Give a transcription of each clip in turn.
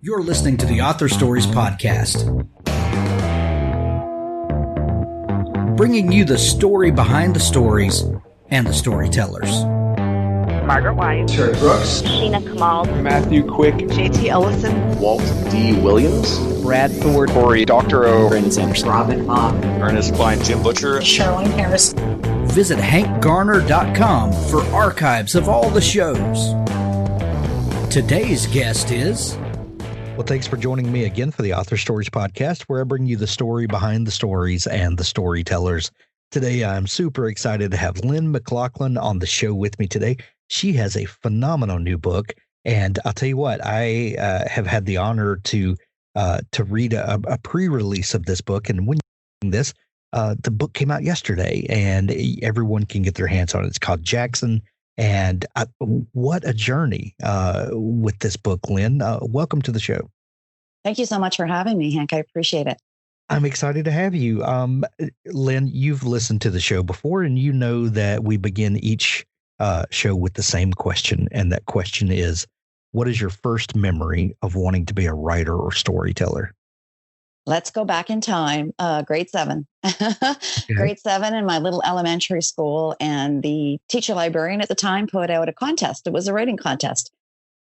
You're listening to the Author Stories Podcast, bringing you the story behind the stories and the storytellers. Margaret White, Terry Brooks, Sheena Kamal, Matthew Quick, JT Ellison, Walt D. Williams, Brad Ford, Corey, Dr. O, Brandon Sanderson, Robin Mock, Ernest Klein, Jim Butcher, Sherwin Harris. Visit hankgarner.com for archives of all the shows. Today's guest is... Well, thanks for joining me again for the Author Stories Podcast, where I bring you the story behind the stories and the storytellers. Today, I'm super excited to have Lynn Mclaughlin on the show with me today. She has a phenomenal new book, and I'll tell you what, I have had the honor to read a pre-release of this book, and when you're this, the book came out yesterday, and everyone can get their hands on it. It's called Jackson, and what a journey with this book, Lynn. Welcome to the show. Thank you so much for having me, Hank. I appreciate it. I'm excited to have you. Lynn, you've listened to the show before, and you know that we begin each show with the same question, and that question is, what is your first memory of wanting to be a writer or storyteller? Let's go back in time. Grade 7. Grade 7 in my little elementary school. And the teacher librarian at the time put out a contest. It was a writing contest.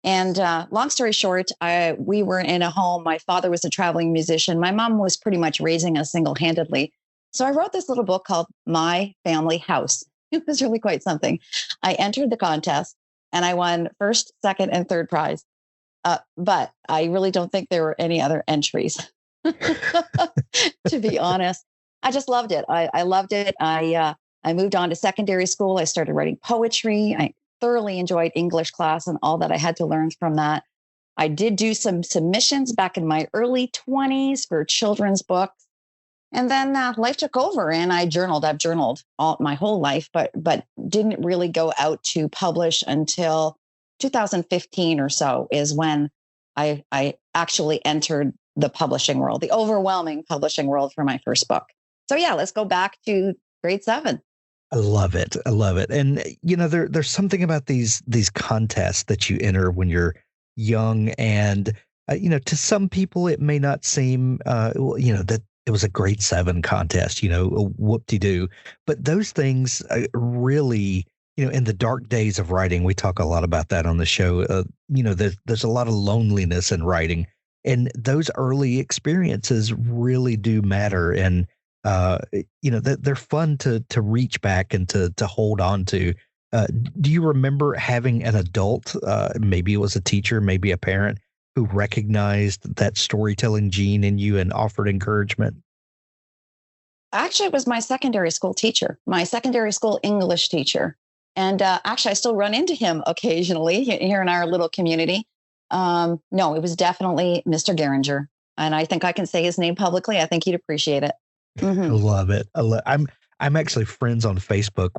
And long story short, we were in a home. My father was a traveling musician. My mom was pretty much raising us single-handedly. So I wrote this little book called My Family House. It was really quite something. I entered the contest and I won first, second, and third prize. But I really don't think there were any other entries. To be honest, I just loved it. I loved it. I moved on to secondary school. I started writing poetry. I thoroughly enjoyed English class and all that I had to learn from that. I did do some submissions back in my early 20s for children's books. And then life took over and I journaled. I've journaled all my whole life, but didn't really go out to publish until 2015 or so is when I actually entered the publishing world, the overwhelming publishing world for my first book. So yeah, let's go back to grade 7. I love it. I love it. And you know, there's something about these contests that you enter when you're young, and to some people it may not seem that it was a grade 7 contest, whoop-de-doo. But those things really, in the dark days of writing, we talk a lot about that on the show. There's a lot of loneliness in writing. And those early experiences really do matter. And, they're fun to reach back and to hold on to. Do you remember having an adult, maybe it was a teacher, maybe a parent, who recognized that storytelling gene in you and offered encouragement? Actually, it was my secondary school teacher, my secondary school English teacher. And actually, I still run into him occasionally here in our little community. No, it was definitely Mr. Geringer. And I think I can say his name publicly. I think he'd appreciate it. Mm-hmm. I love it. I'm actually friends on Facebook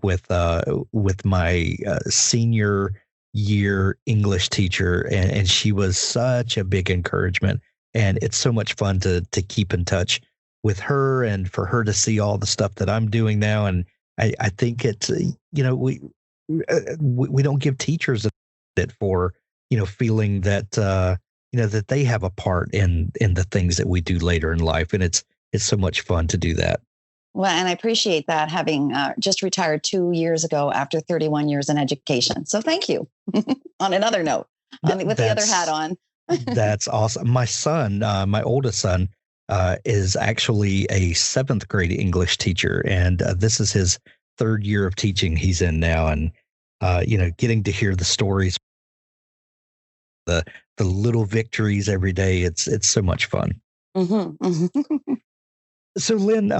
with my senior year English teacher, and she was such a big encouragement. And it's so much fun to keep in touch with her and for her to see all the stuff that I'm doing now. And I think it's we don't give teachers it for feeling that that they have a part in the things that we do later in life, and it's so much fun to do that. Well, and I appreciate that, having just retired 2 years ago after 31 years in education. So thank you. On another note, with the other hat on. That's awesome. My son, my oldest son, is actually a 7th grade English teacher, and this is his 3rd year of teaching he's in now, and getting to hear the stories, the little victories every day. It's so much fun. Mm-hmm, mm-hmm. So Lynn,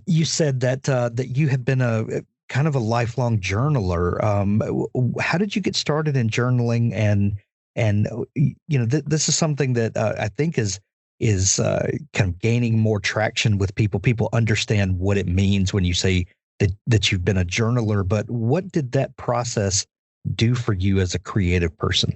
you said that you have been a kind of a lifelong journaler. How did you get started in journaling? And this is something that I think is kind of gaining more traction with people. People understand what it means when you say that you've been a journaler. But what did that process do for you as a creative person?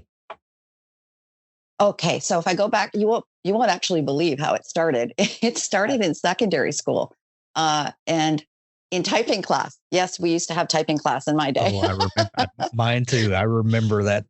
Okay, so if I go back, you won't actually believe how it started. It started in secondary school, and in typing class. Yes, we used to have typing class in my day. Oh, I remember mine too. I remember that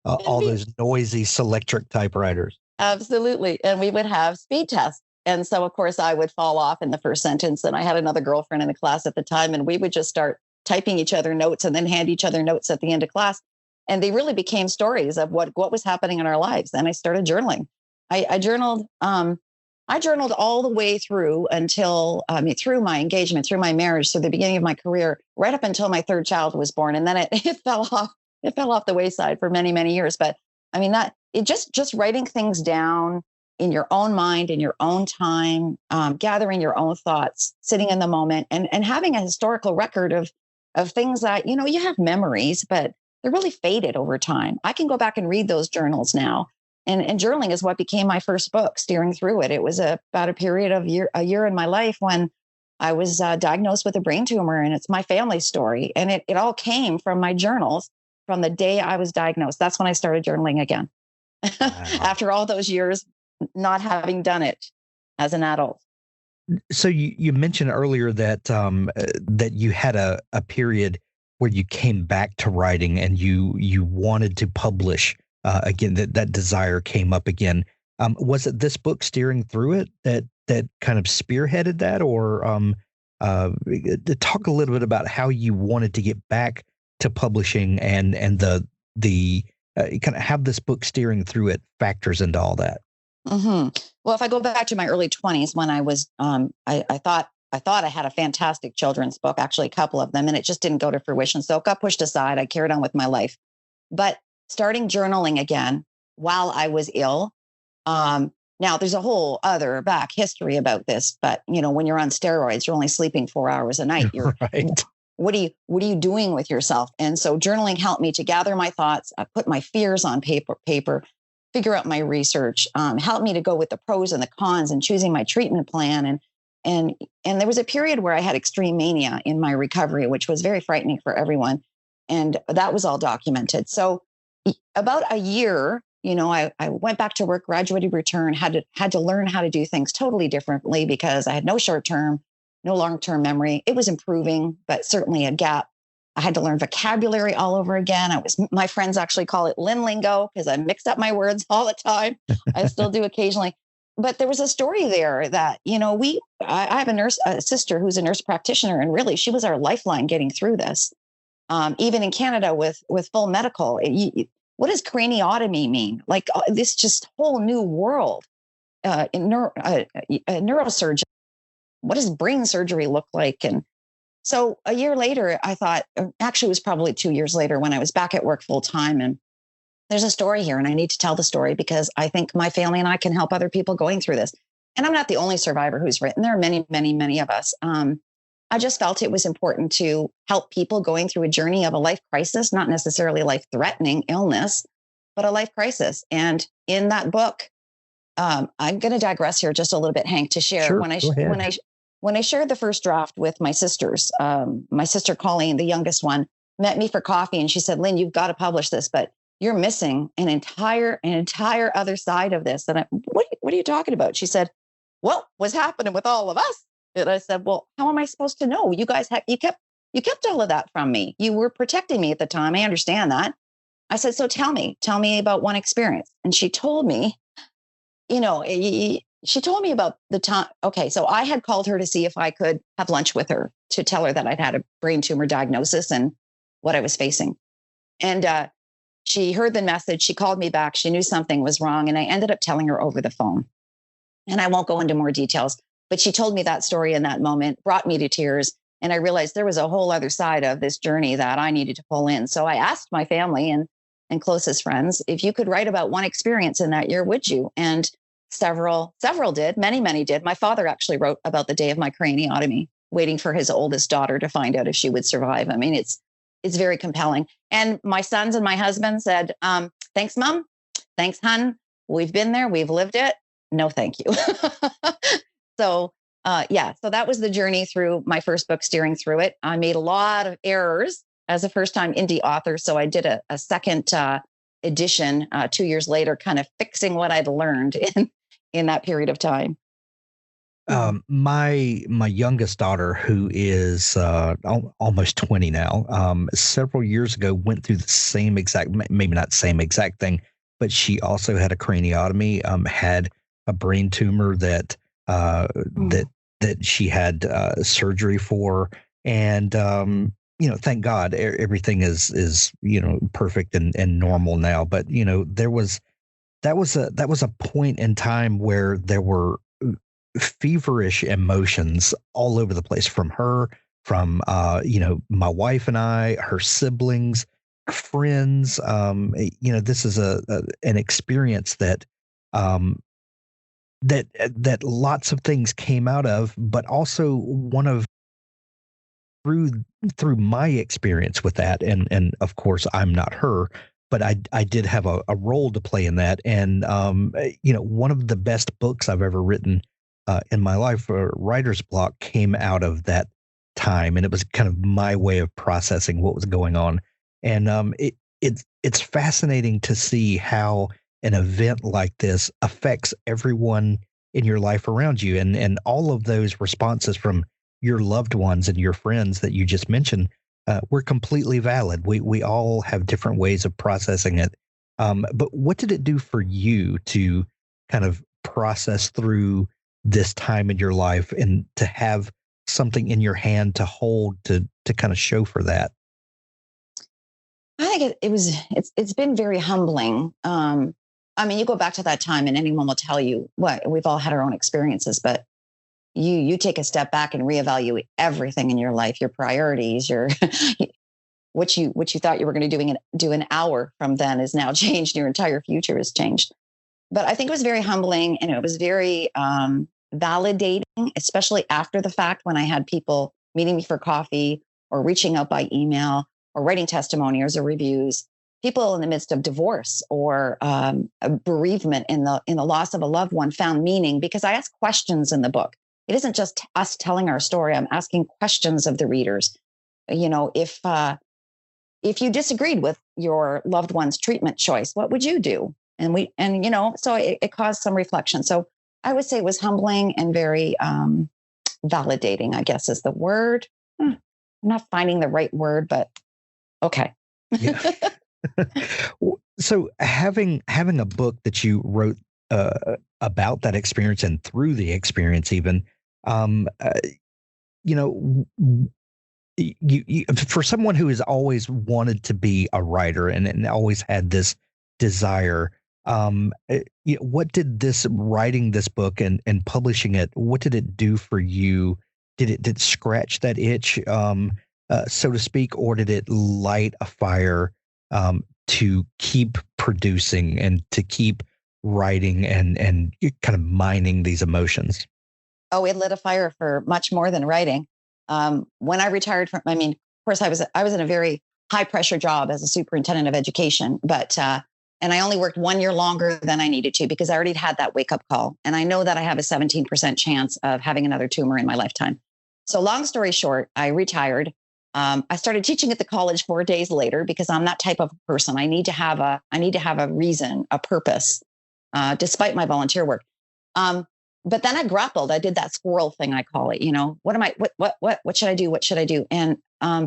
all those noisy Selectric typewriters. Absolutely. And we would have speed tests. And so, of course, I would fall off in the first sentence. And I had another girlfriend in the class at the time, and we would just start typing each other notes and then hand each other notes at the end of class. And they really became stories of what was happening in our lives. And I started journaling. I journaled. I journaled all the way through until through my engagement, through my marriage, through the beginning of my career, right up until my third child was born, and then it fell off. It fell off the wayside for many, many years. But I mean, that it just writing things down in your own mind, in your own time, gathering your own thoughts, sitting in the moment, and having a historical record of things that, you have memories, but they're really faded over time. I can go back and read those journals now. And journaling is what became my first book, Steering Through It. It was about a period of a year in my life when I was diagnosed with a brain tumor, and it's my family story. And it all came from my journals from the day I was diagnosed. That's when I started journaling again. Wow. After all those years not having done it as an adult. So you mentioned earlier that that you had a period where you came back to writing and you wanted to publish again. That desire came up again. Was it this book, Steering Through It, that kind of spearheaded that, or to talk a little bit about how you wanted to get back to publishing and the kind of have this book, Steering Through It, factors into all that? Mm-hmm. Well, if I go back to my early 20s, when I was, I thought I had a fantastic children's book, actually a couple of them, and it just didn't go to fruition. So it got pushed aside. I carried on with my life. But starting journaling again while I was ill. Now there's a whole other back history about this, but when you're on steroids, you're only sleeping 4 hours a night. You're right. What are you doing with yourself? And so journaling helped me to gather my thoughts, put my fears on paper, figure out my research, helped me to go with the pros and the cons and choosing my treatment plan. And there was a period where I had extreme mania in my recovery, which was very frightening for everyone. And that was all documented. So about a year, I went back to work, graduated, returned, had to learn how to do things totally differently because I had no short-term, no long-term memory. It was improving, but certainly a gap. I had to learn vocabulary all over again. My friends actually call it Lynn lingo because I mixed up my words all the time. I still do occasionally. But there was a story there that, I have a sister who's a nurse practitioner, and really she was our lifeline getting through this. Even in Canada with full medical, what does craniotomy mean? Like this just whole new world in neurosurgeon. What does brain surgery look like? And so a year later, I thought, actually it was probably 2 years later when I was back at work full time, and there's a story here and I need to tell the story because I think my family and I can help other people going through this. And I'm not the only survivor who's written. There are many, many, many of us. I just felt it was important to help people going through a journey of a life crisis, not necessarily life-threatening illness, but a life crisis. And in that book, I'm going to digress here just a little bit, Hank, to share. Sure, When I shared the first draft with my sisters, my sister Colleen, the youngest one, met me for coffee, and she said, "Lynn, you've got to publish this, but you're missing an entire other side of this." And what are you talking about? She said, "What was happening with all of us?" And I said, "Well, how am I supposed to know? You guys you kept all of that from me. You were protecting me at the time. I understand that." I said, "So tell me about one experience." And she told me, she told me about the time. Okay, so I had called her to see if I could have lunch with her to tell her that I'd had a brain tumor diagnosis and what I was facing. And she heard the message. She called me back. She knew something was wrong. And I ended up telling her over the phone. And I won't go into more details, but she told me that story in that moment, brought me to tears. And I realized there was a whole other side of this journey that I needed to pull in. So I asked my family and closest friends, if you could write about one experience in that year, would you? And several did. Many did. My father actually wrote about the day of my craniotomy, waiting for his oldest daughter to find out if she would survive. I mean, it's very compelling. And my sons and my husband said, "Thanks, Mom. Thanks, hun. We've been there. We've lived it. No, thank you." So that was the journey through my first book, Steering Through It. I made a lot of errors as a first-time indie author. So I did a second edition 2 years later, kind of fixing what I'd learned in that period of time. My youngest daughter, who is almost 20 now, several years ago went through the same exact, maybe not same exact thing, but she also had a craniotomy, had a brain tumor that that she had surgery for, and thank God everything is perfect and normal now. But that was a point in time where there were feverish emotions all over the place from her, from my wife and I, her siblings, friends. This is an experience that that lots of things came out of, but also one of through through my experience with that, and of course I'm not her, but I did have a role to play in that. And one of the best books I've ever written in my life, writer's block, came out of that time, and it was kind of my way of processing what was going on. And it's fascinating to see how an event like this affects everyone in your life around you, and all of those responses from your loved ones and your friends that you just mentioned were completely valid. We all have different ways of processing it. But what did it do for you to kind of process through this time in your life and to have something in your hand to hold to kind of show for that? I think it's been very humbling. I mean, you go back to that time and anyone will tell you what we've all had our own experiences, but you take a step back and reevaluate everything in your life, your priorities, your what you thought you were going to do an hour from then is now changed. Your entire future has changed. But I think it was very humbling, and it was very validating, especially after the fact, when I had people meeting me for coffee or reaching out by email or writing testimonials or reviews, people in the midst of divorce or a bereavement in the loss of a loved one found meaning, because I ask questions in the book. It isn't just us telling our story. I'm asking questions of the readers. If you disagreed with your loved one's treatment choice, what would you do? So it caused some reflection. So I would say it was humbling and very validating, I guess is the word. I'm not finding the right word, but okay. Yeah. So having a book that you wrote about that experience and through the experience, even, you for someone who has always wanted to be a writer and always had this desire, what did this writing this book and publishing it, what did it do for you? Did it scratch that itch, so to speak, or did it light a fire to keep producing and to keep writing and kind of mining these emotions? Oh, it lit a fire for much more than writing. When I retired from, of course, I was in a very high pressure job as a superintendent of education, but and I only worked 1 year longer than I needed to because I already had that wake up call, and I know that I have a 17% chance of having another tumor in my lifetime. So, long story short, I retired. I started teaching at the college 4 days later because I'm that type of person. I need to have a reason, a purpose, despite my volunteer work. But then I grappled. I did that squirrel thing, I call it. What should I do? What should I do? And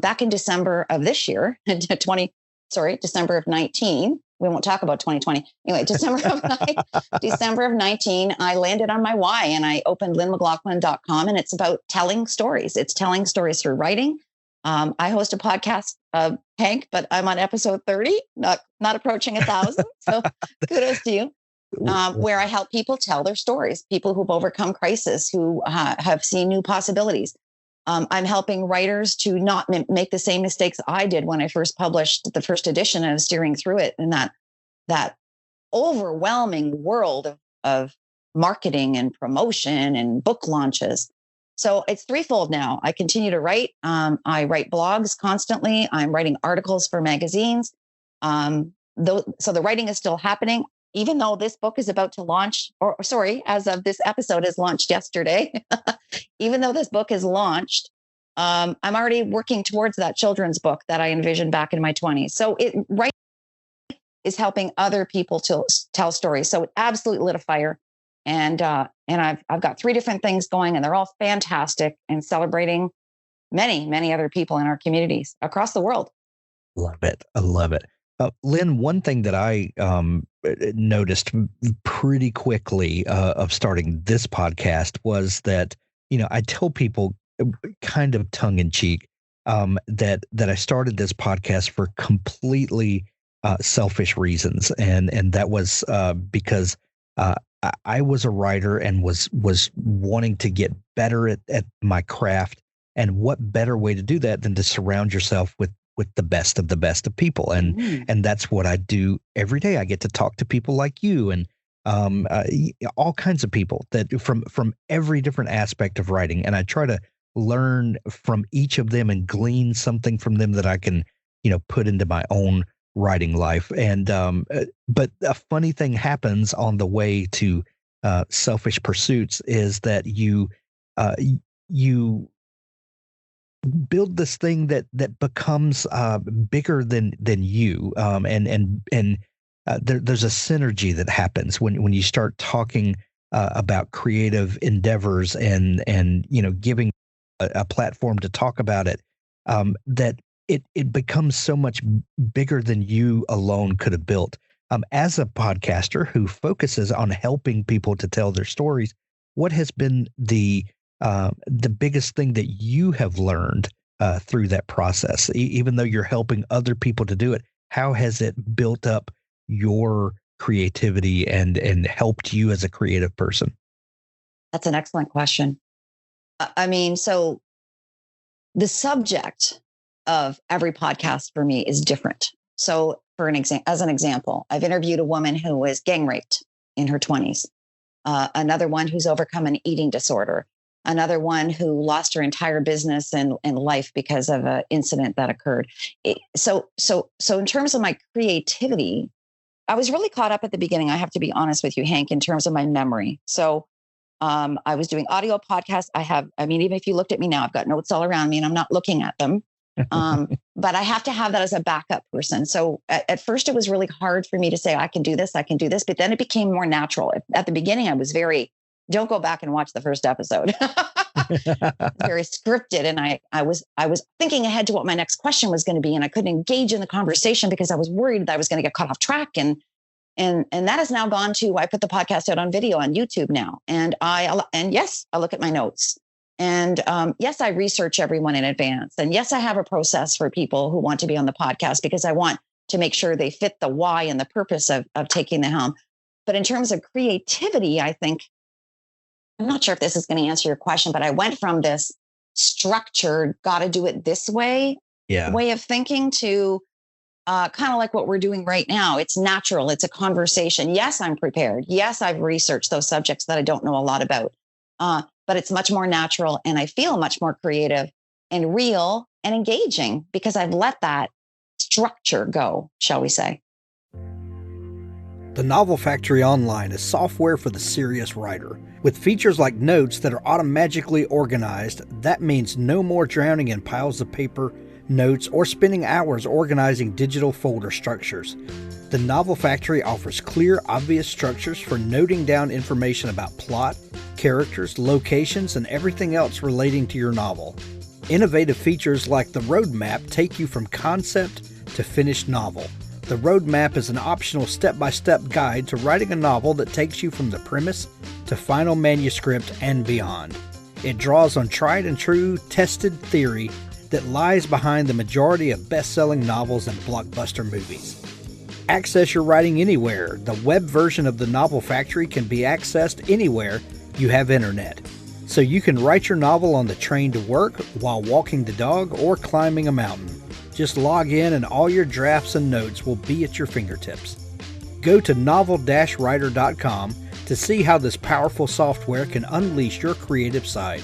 back in December of this year, December of 19. We won't talk about 2020. Anyway, December of 19, I landed on my why, and I opened lynnmclaughlin.com, and it's about telling stories. It's telling stories through writing. I host a podcast, Hank, but I'm on episode 30, not approaching 1,000. So kudos to you. Where I help people tell their stories, people who've overcome crisis, who have seen new possibilities. I'm helping writers to not make the same mistakes I did when I first published the first edition and steering through it in that overwhelming world of marketing and promotion and book launches. So it's threefold now. I continue to write. I write blogs constantly. I'm writing articles for magazines. So the writing is still happening, even though this book is about to launch, as of this episode is launched yesterday. Even though this book is launched, I'm already working towards that children's book that I envisioned back in my 20s. So writing is helping other people to tell stories. So it absolutely lit a fire. And I've got 3 different things going, and they're all fantastic and celebrating many, many other people in our communities across the world. Love it. I love it. Lynn, one thing that I noticed pretty quickly of starting this podcast was that, I tell people kind of tongue in cheek that I started this podcast for completely selfish reasons. And that was because I was a writer and was wanting to get better at my craft. And what better way to do that than to surround yourself with the best of people. And that's what I do every day. I get to talk to people like you and all kinds of people that from every different aspect of writing. And I try to learn from each of them and glean something from them that I can, put into my own writing life. And but a funny thing happens on the way to selfish pursuits is that you build this thing that becomes bigger than you, and there's a synergy that happens when you start talking about creative endeavors and giving a platform to talk about it, that it becomes so much bigger than you alone could have built. As a podcaster who focuses on helping people to tell their stories, what has been the biggest thing that you have learned through that process, even though you're helping other people to do it? How has it built up your creativity and helped you as a creative person? That's an excellent question. So the subject of every podcast for me is different. So as an example, I've interviewed a woman who was gang raped in her 20s, another one who's overcome an eating disorder, another one who lost her entire business and life because of an incident that occurred. So in terms of my creativity, I was really caught up at the beginning. I have to be honest with you, Hank, in terms of my memory. So I was doing audio podcasts. Even if you looked at me now, I've got notes all around me and I'm not looking at them. But I have to have that as a backup person. So at first it was really hard for me to say, I can do this. But then it became more natural. At the beginning, I was don't go back and watch the first episode. Very scripted. And I was thinking ahead to what my next question was going to be. And I couldn't engage in the conversation because I was worried that I was going to get caught off track. And that has now gone to, I put the podcast out on video on YouTube now. And yes, I look at my notes. And yes, I research everyone in advance. And yes, I have a process for people who want to be on the podcast because I want to make sure they fit the why and the purpose of taking the helm. But in terms of creativity, I think, I'm not sure if this is going to answer your question, but I went from this structured, got to do it this way, way of thinking to kind of like what we're doing right now. It's natural. It's a conversation. Yes, I'm prepared. Yes, I've researched those subjects that I don't know a lot about. But it's much more natural and I feel much more creative and real and engaging because I've let that structure go, shall we say. The Novel Factory Online is software for the serious writer. With features like notes that are automatically organized, that means no more drowning in piles of paper, notes, or spending hours organizing digital folder structures. The Novel Factory offers clear, obvious structures for noting down information about plot, characters, locations, and everything else relating to your novel. Innovative features like the roadmap take you from concept to finished novel. The roadmap is an optional step-by-step guide to writing a novel that takes you from the premise to final manuscript and beyond. It draws on tried and true, tested theory that lies behind the majority of best-selling novels and blockbuster movies. Access your writing anywhere. The web version of the Novel Factory can be accessed anywhere you have internet. So you can write your novel on the train to work, while walking the dog, or climbing a mountain. Just log in and all your drafts and notes will be at your fingertips. Go to novel-writer.com to see how this powerful software can unleash your creative side.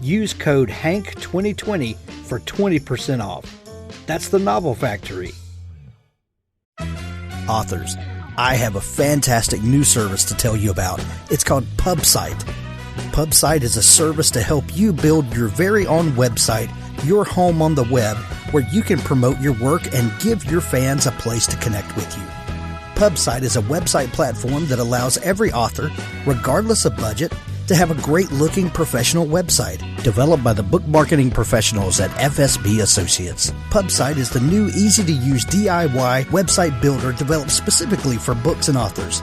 Use code HANK2020 for 20% off. That's the Novel Factory. Authors, I have a fantastic new service to tell you about. It's called PubSite. PubSite is a service to help you build your very own website, your home on the web, where you can promote your work and give your fans a place to connect with you. PubSite is a website platform that allows every author, regardless of budget, to to have a great-looking professional website developed by the book marketing professionals at FSB Associates. PubSite is the new, easy-to-use DIY website builder developed specifically for books and authors.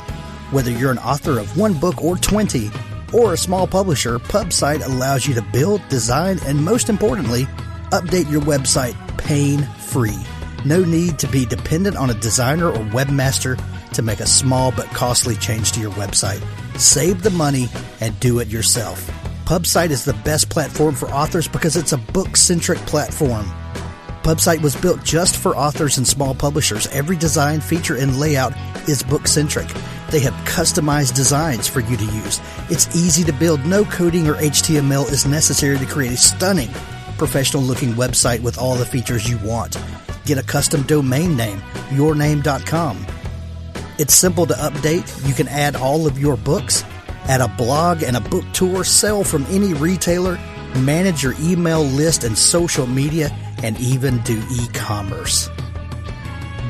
Whether you're an author of one book or 20, or a small publisher, PubSite allows you to build, design, and most importantly, update your website pain-free. No need to be dependent on a designer or webmaster to make a small but costly change to your website. Save the money and do it yourself. PubSite is the best platform for authors because it's a book-centric platform. PubSite was built just for authors and small publishers. Every design, feature, and layout is book-centric. They have customized designs for you to use. It's easy to build. No coding or HTML is necessary to create a stunning, professional-looking website with all the features you want. Get a custom domain name, yourname.com. It's simple to update. You can add all of your books, add a blog and a book tour, sell from any retailer, manage your email list and social media, and even do e-commerce.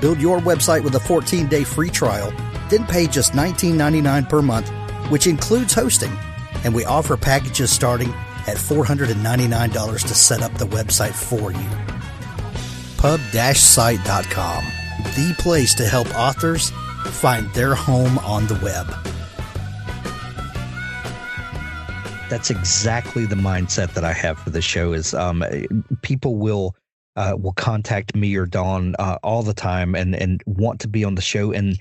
Build your website with a 14-day free trial, then pay just $19.99 per month, which includes hosting. And we offer packages starting at $499 to set up the website for you. Pub-site.com, the place to help authors find their home on the web. That's exactly the mindset that I have for the show. Is people will contact me or Dawn all the time and want to be on the show, and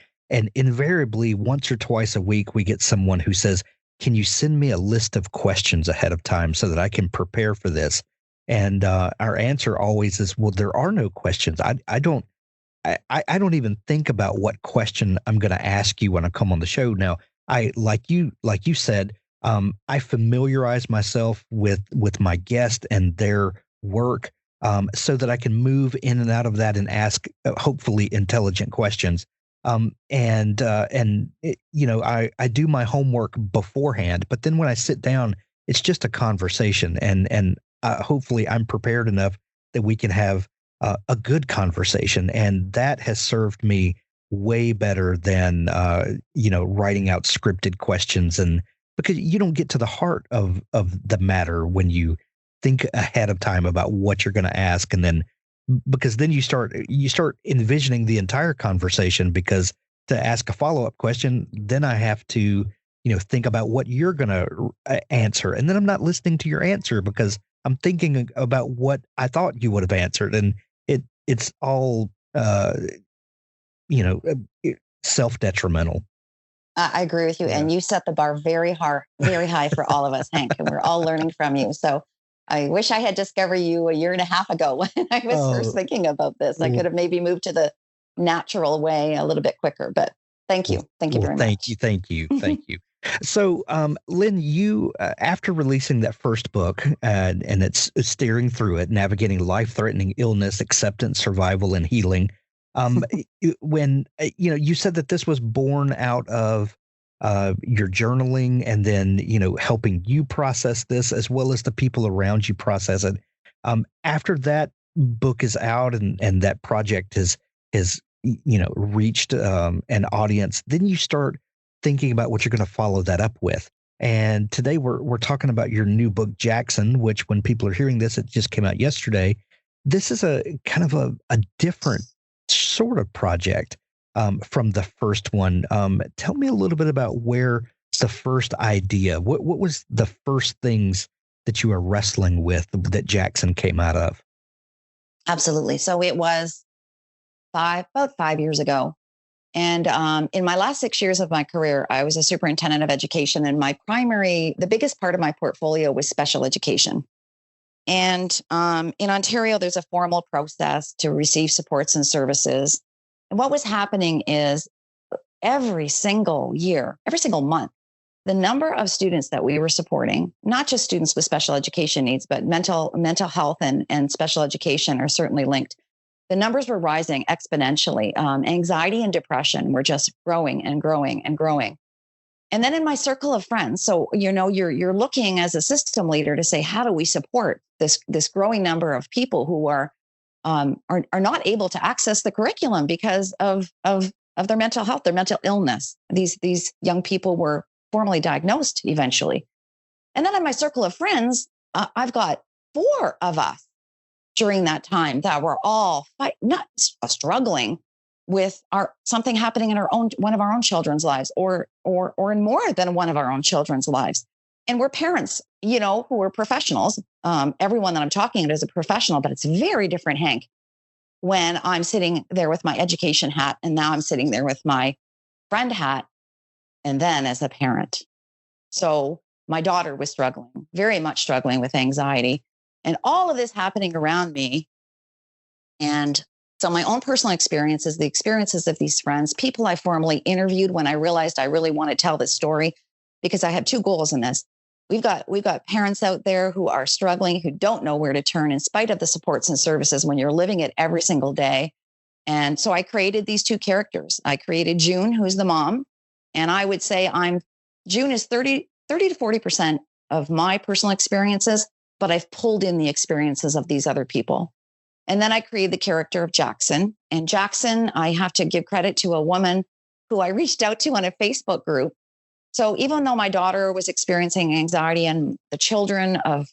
invariably once or twice a week we get someone who says, "Can you send me a list of questions ahead of time so that I can prepare for this?" And our answer always is, "Well, there are no questions. I don't even think about what question I'm going to ask you when I come on the show." Now, I like you said, I familiarize myself with my guest and their work so that I can move in and out of that and ask hopefully intelligent questions. I do my homework beforehand, but then when I sit down, it's just a conversation, and hopefully I'm prepared enough that we can have a good conversation, and that has served me way better than writing out scripted questions, and because you don't get to the heart of the matter when you think ahead of time about what you're going to ask, and then because then you start envisioning the entire conversation, because to ask a follow-up question, then I have to think about what you're going to answer, and then I'm not listening to your answer because I'm thinking about what I thought you would have answered, and it's all self-detrimental. I agree with you. Yeah. And you set the bar very high for all of us, Hank, and we're all learning from you. So I wish I had discovered you a year and a half ago when I was first thinking about this. I could have maybe moved to the natural way a little bit quicker, but thank you. Thank you very much. Thank you. So, Lynn, you, after releasing that first book, and it's steering through it, navigating life-threatening illness, acceptance, survival, and healing. When you said that this was born out of your journaling, and then helping you process this as well as the people around you process it. After that book is out and that project has reached an audience, then you start thinking about what you're going to follow that up with. And today we're talking about your new book, Jackson, which when people are hearing this, it just came out yesterday. This is a kind of a different sort of project from the first one. Tell me a little bit about where the first idea, what was the first things that you were wrestling with that Jackson came out of? Absolutely. So it was about 5 years ago. And in my last 6 years of my career, I was a superintendent of education, and the biggest part of my portfolio was special education. And in Ontario, there's a formal process to receive supports and services. And what was happening is every single month, the number of students that we were supporting, not just students with special education needs, but mental health and special education are certainly linked. The numbers were rising exponentially. Anxiety and depression were just growing and growing and growing. And then in my circle of friends, so you're looking as a system leader to say, how do we support this growing number of people who are not able to access the curriculum because of their mental health, their mental illness. These young people were formally diagnosed eventually. And then in my circle of friends, I've got 4 of us during that time that were all struggling with something happening in one of our own children's lives, or in more than one of our own children's lives. And we're parents, who are professionals. Everyone that I'm talking about is a professional, but it's very different, Hank, when I'm sitting there with my education hat, and now I'm sitting there with my friend hat, and then as a parent. So my daughter was struggling, very much struggling with anxiety, and all of this happening around me. And so my own personal experiences, the experiences of these friends, people I formally interviewed when I realized I really want to tell this story, because I have 2 goals in this. We've got parents out there who are struggling, who don't know where to turn in spite of the supports and services when you're living it every single day. And so I created these 2 characters. I created June, who's the mom. And I would say June is 30 to 40% of my personal experiences, but I've pulled in the experiences of these other people. And then I created the character of Jackson. And Jackson, I have to give credit to a woman who I reached out to on a Facebook group. So even though my daughter was experiencing anxiety and the children of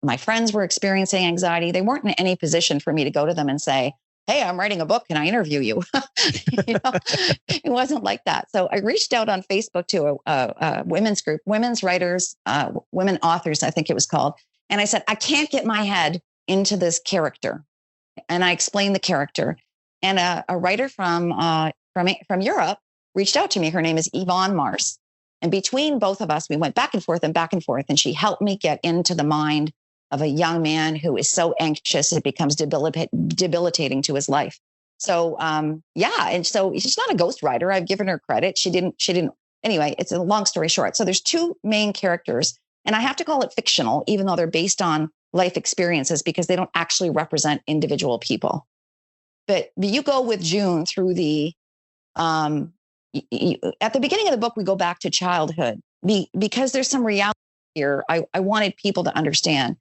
my friends were experiencing anxiety, they weren't in any position for me to go to them and say, hey, I'm writing a book. Can I interview you? It wasn't like that. So I reached out on Facebook to a women's group, women's writers, women authors, I think it was called. And I said, I can't get my head into this character. And I explained the character. And a writer from Europe reached out to me. Her name is Yvonne Mars. And between both of us, we went back and forth. And she helped me get into the mind of a young man who is so anxious, it becomes debilitating to his life. So, and so she's not a ghostwriter. I've given her credit. She didn't, anyway, it's a long story short. So there's 2 main characters, and I have to call it fictional, even though they're based on life experiences, because they don't actually represent individual people. But you go with June through the, at the beginning of the book, we go back to childhood because there's some reality here. I wanted people to understand.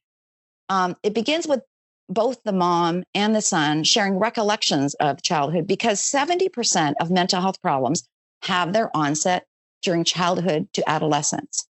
It begins with both the mom and the son sharing recollections of childhood, because 70% of mental health problems have their onset during childhood to adolescence.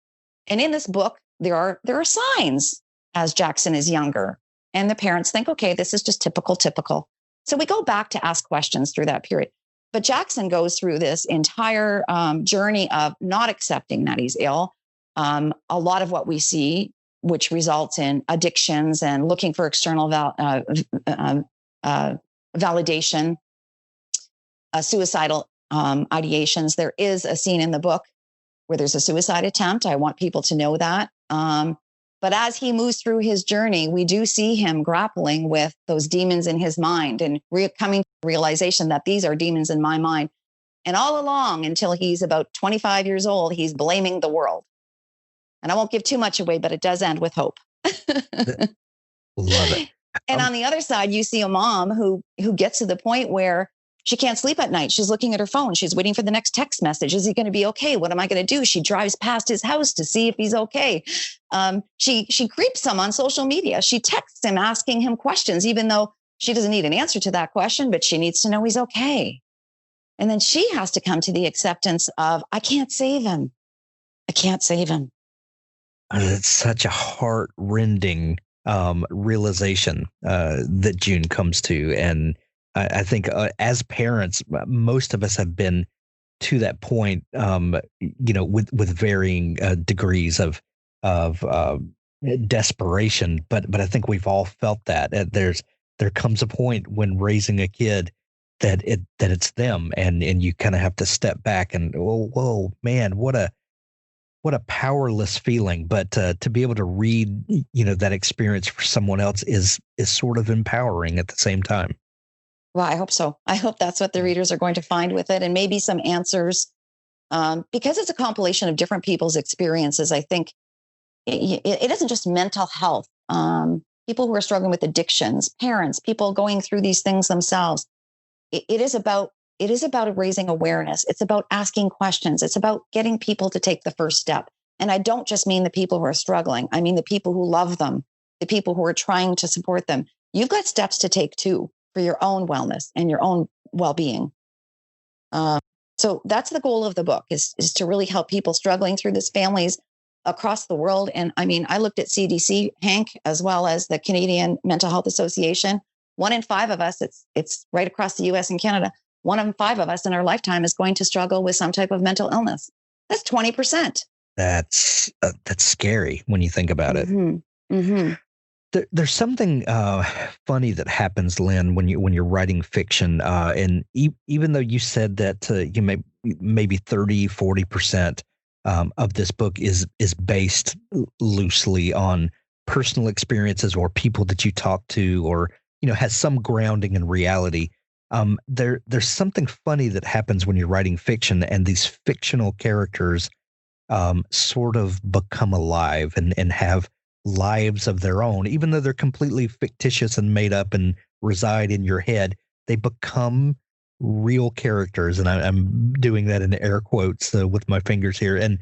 And in this book, there are signs as Jackson is younger, and the parents think, okay, this is just typical. So we go back to ask questions through that period. But Jackson goes through this entire journey of not accepting that he's ill. A lot of what we see, which results in addictions and looking for external validation, suicidal ideations. There is a scene in the book where there's a suicide attempt. I want people to know that. But as he moves through his journey, we do see him grappling with those demons in his mind and coming to the realization that these are demons in my mind. And all along, until he's about 25 years old, he's blaming the world. And I won't give too much away, but it does end with hope. Love it. And on the other side, you see a mom who gets to the point where she can't sleep at night. She's looking at her phone. She's waiting for the next text message. Is he going to be okay? What am I going to do? She drives past his house to see if he's okay. She creeps him on social media. She texts him asking him questions, even though she doesn't need an answer to that question, but she needs to know he's okay. And then she has to come to the acceptance of, I can't save him. I can't save him. It's such a heart-rending realization that June comes to. And I think as parents, most of us have been to that point, with varying degrees of desperation. But I think we've all felt that. There comes a point when raising a kid that it's them, and you kind of have to step back and whoa, man, what a powerless feeling. But to be able to read, that experience for someone else is sort of empowering at the same time. Well, I hope so. I hope that's what the readers are going to find with it, and maybe some answers, because it's a compilation of different people's experiences. I think it isn't just mental health. People who are struggling with addictions, parents, people going through these things themselves. It is about raising awareness. It's about asking questions. It's about getting people to take the first step. And I don't just mean the people who are struggling. I mean the people who love them, the people who are trying to support them. You've got steps to take too, for your own wellness and your own well-being. So that's the goal of the book, is to really help people struggling through this, families across the world. And I mean, I looked at CDC, Hank, as well as the Canadian Mental Health Association. 1 in 5 of us, it's right across the US and Canada. 1 in 5 of us in our lifetime is going to struggle with some type of mental illness. That's 20%. That's scary when you think about it. Mm-hmm. Mm-hmm. There's something funny that happens, Lynn, when you're writing fiction, and even though you said that you maybe 30-40% of this book is based loosely on personal experiences or people that you talk to, or has some grounding in reality. There's something funny that happens when you're writing fiction, and these fictional characters sort of become alive and have lives of their own, even though they're completely fictitious and made up and reside in your head. They become real characters, and I'm doing that in air quotes with my fingers here. And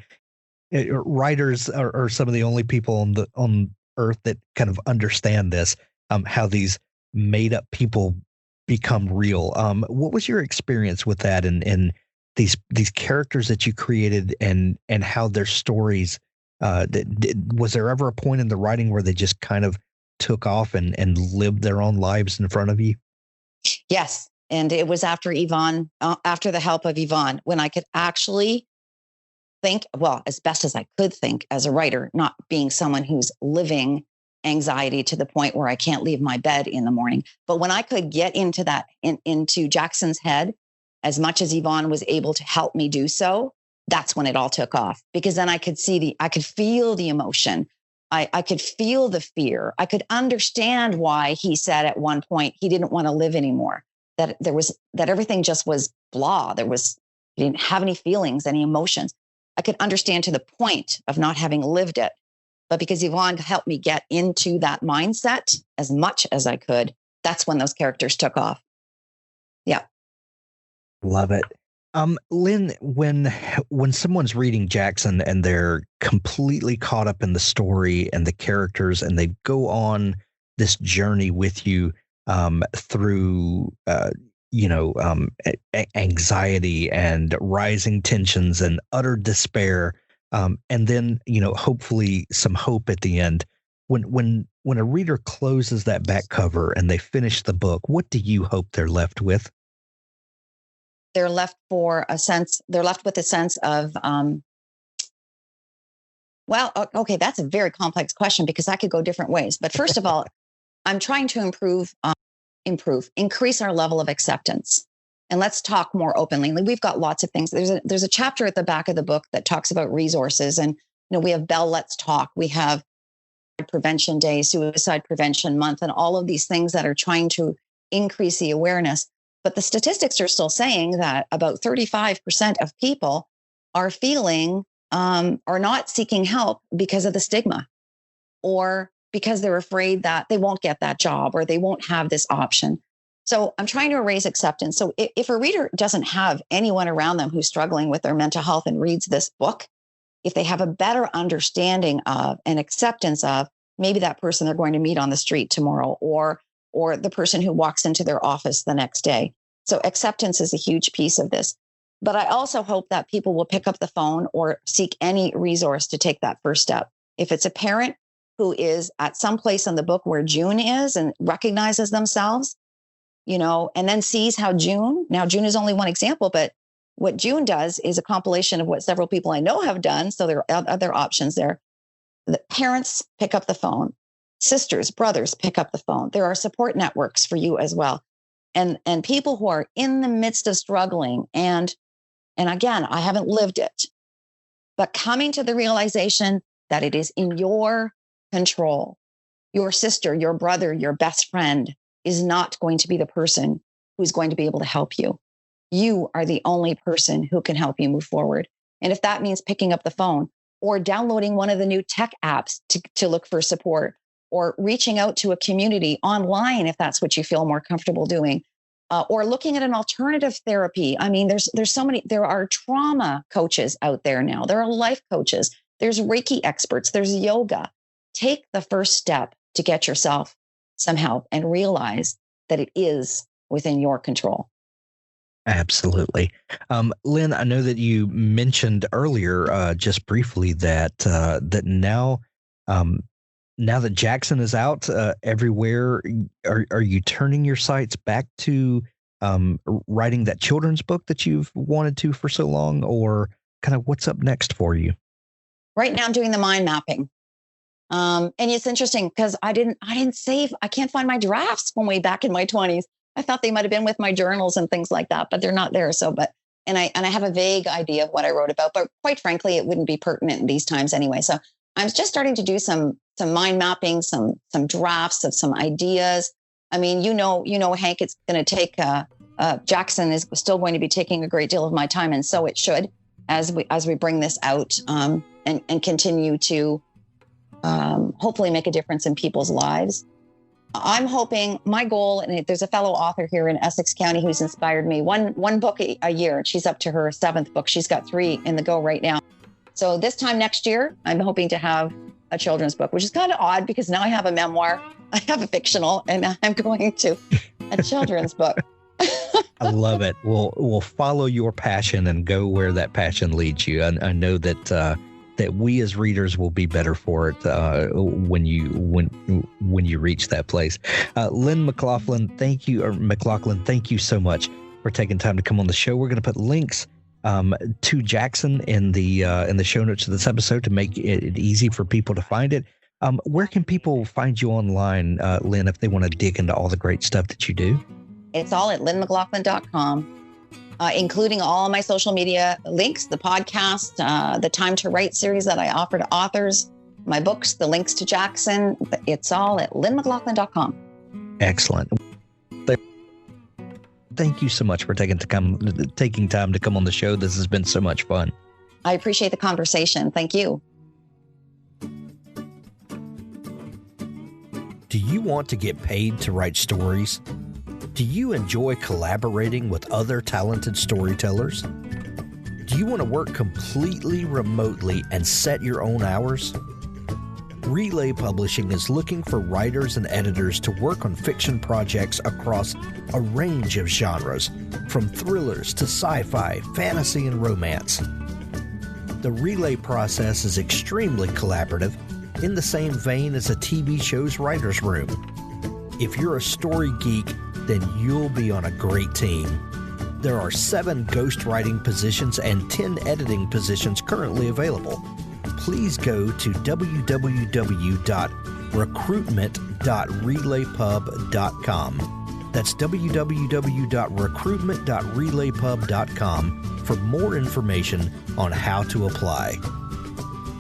writers are some of the only people on Earth that kind of understand this, how these made up people become real. What was your experience with that, and these characters that you created, and how their stories? Was there ever a point in the writing where they just kind of took off and lived their own lives in front of you? Yes. And it was after Yvonne, after the help of Yvonne, when I could actually think, well, as best as I could think as a writer, not being someone who's living anxiety to the point where I can't leave my bed in the morning. But when I could get into that, into Jackson's head, as much as Yvonne was able to help me do so, that's when it all took off, because then I could I could feel the emotion. I could feel the fear. I could understand why he said at one point he didn't want to live anymore, that everything just was blah. He didn't have any feelings, any emotions. I could understand to the point of not having lived it. But because Yvonne helped me get into that mindset as much as I could, that's when those characters took off. Yeah. Love it. Lynn, when someone's reading Jackson and they're completely caught up in the story and the characters, and they go on this journey with you through anxiety and rising tensions and utter despair, and then hopefully some hope at the end. When a reader closes that back cover and they finish the book, what do you hope they're left with? They're left with a sense of, well, okay, that's a very complex question because I could go different ways. But first of all, I'm trying to increase our level of acceptance. And let's talk more openly. We've got lots of things. There's a chapter at the back of the book that talks about resources. And, we have Bell Let's Talk. We have Prevention Day, Suicide Prevention Month, and all of these things that are trying to increase the awareness. But the statistics are still saying that about 35% of people are are not seeking help because of the stigma, or because they're afraid that they won't get that job or they won't have this option. So I'm trying to raise acceptance. So if a reader doesn't have anyone around them who's struggling with their mental health and reads this book, if they have a better understanding of and acceptance of maybe that person they're going to meet on the street tomorrow, or the person who walks into their office the next day. So acceptance is a huge piece of this. But I also hope that people will pick up the phone or seek any resource to take that first step. If it's a parent who is at some place in the book where June is and recognizes themselves, and then sees how June is only one example, but what June does is a compilation of what several people I know have done. So there are other options there. The parents pick up the phone. Sisters, brothers pick up the phone. There are support networks for you as well. And people who are in the midst of struggling. And again, I haven't lived it, but coming to the realization that it is in your control. Your sister, your brother, your best friend is not going to be the person who's going to be able to help you. You are the only person who can help you move forward. And if that means picking up the phone or downloading one of the new tech apps to look for support, or reaching out to a community online, if that's what you feel more comfortable doing, or looking at an alternative therapy. I mean, there's so many, there are trauma coaches out there now. There are life coaches. There's Reiki experts. There's yoga. Take the first step to get yourself some help and realize that it is within your control. Absolutely. Lynn, I know that you mentioned earlier, just briefly, that now that Jackson is out everywhere, are you turning your sights back to writing that children's book that you've wanted to for so long, or kind of what's up next for you? Right now I'm doing the mind mapping. And it's interesting because I didn't save, I can't find my drafts from way back in my 20s. I thought they might have been with my journals and things like that, but they're not there. And I have a vague idea of what I wrote about, but quite frankly, it wouldn't be pertinent in these times anyway. So I'm just starting to do some mind mapping, some drafts of some ideas. I mean, you know, Hank, it's going to take, Jackson is still going to be taking a great deal of my time. And so it should, as we bring this out, and continue to, hopefully make a difference in people's lives. I'm hoping, my goal, and there's a fellow author here in Essex County who's inspired me, one book a year. She's up to her 7th book. She's got 3 in the go right now. So this time next year, I'm hoping to have a children's book, which is kind of odd because now I have a memoir, I have a fictional, and I'm going to a children's book. I love it. We'll follow your passion and go where that passion leads you. I know that we as readers will be better for it when you reach that place. Lynn Mclaughlin, thank you so much for taking time to come on the show. We're going to put links to Jackson in the show notes of this episode to make it easy for people to find it. Where can people find you online, Lynn, if they want to dig into all the great stuff that you do? It's all at lynnmclaughlin.com. Including all my social media links, the podcast, the Time to Write series that I offer to authors, my books, the links to Jackson. It's all at lynnmclaughlin.com. Excellent. Thank you so much for taking time to come on the show. This has been so much fun. I appreciate the conversation. Thank you. Do you want to get paid to write stories? Do you enjoy collaborating with other talented storytellers? Do you want to work completely remotely and set your own hours? Relay Publishing is looking for writers and editors to work on fiction projects across a range of genres, from thrillers to sci-fi, fantasy, and romance. The Relay process is extremely collaborative, in the same vein as a TV show's writer's room. If you're a story geek, then you'll be on a great team. There are 7 ghostwriting positions and 10 editing positions currently available. Please go to www.recruitment.relaypub.com. That's www.recruitment.relaypub.com for more information on how to apply.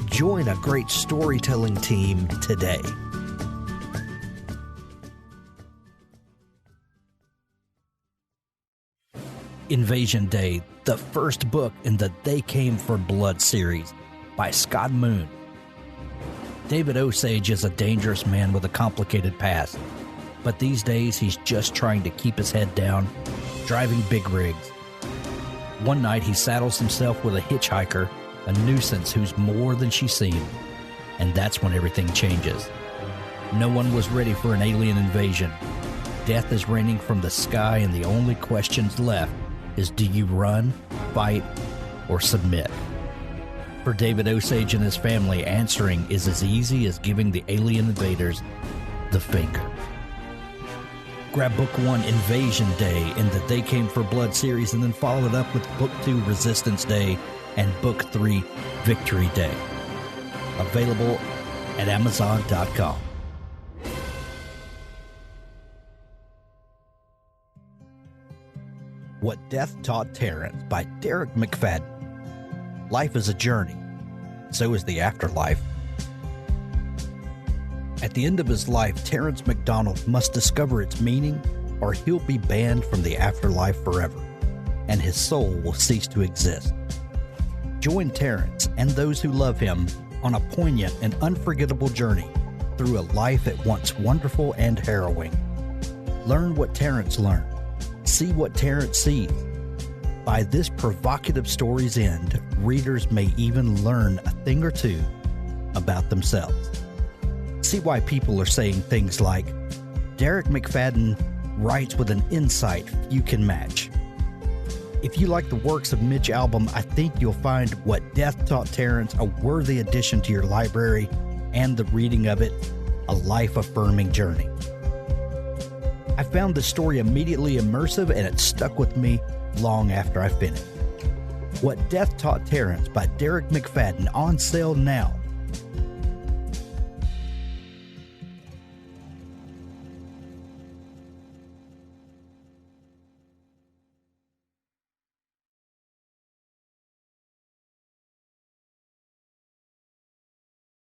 Join a great storytelling team today. Invasion Day, the first book in the They Came for Blood series by Scott Moon. David Osage is a dangerous man with a complicated past, but these days he's just trying to keep his head down, driving big rigs. One night he saddles himself with a hitchhiker, a nuisance who's more than she seemed, and that's when everything changes. No one was ready for an alien invasion. Death is raining from the sky, and the only questions left is, do you run, fight, or submit? For David Osage and his family, answering is as easy as giving the alien invaders the finger. Grab Book 1, Invasion Day, in the They Came for Blood series, and then follow it up with Book 2, Resistance Day, and Book 3, Victory Day. Available at Amazon.com. What Death Taught Terrence by Derek McFadden. Life is a journey. So is the afterlife. At the end of his life, Terrence McDonald must discover its meaning, or he'll be banned from the afterlife forever, and his soul will cease to exist. Join Terrence and those who love him on a poignant and unforgettable journey through a life at once wonderful and harrowing. Learn what Terrence learned. See what Terrence sees. By this provocative story's end, readers may even learn a thing or two about themselves. See why people are saying things like, Derek McFadden writes with an insight few can match. If you like the works of Mitch Albom, I think you'll find What Death Taught Terrence a worthy addition to your library, and the reading of it a life-affirming journey. I found the story immediately immersive, and it stuck with me long after I finished. What Death Taught Terrence by Derek McFadden, on sale now.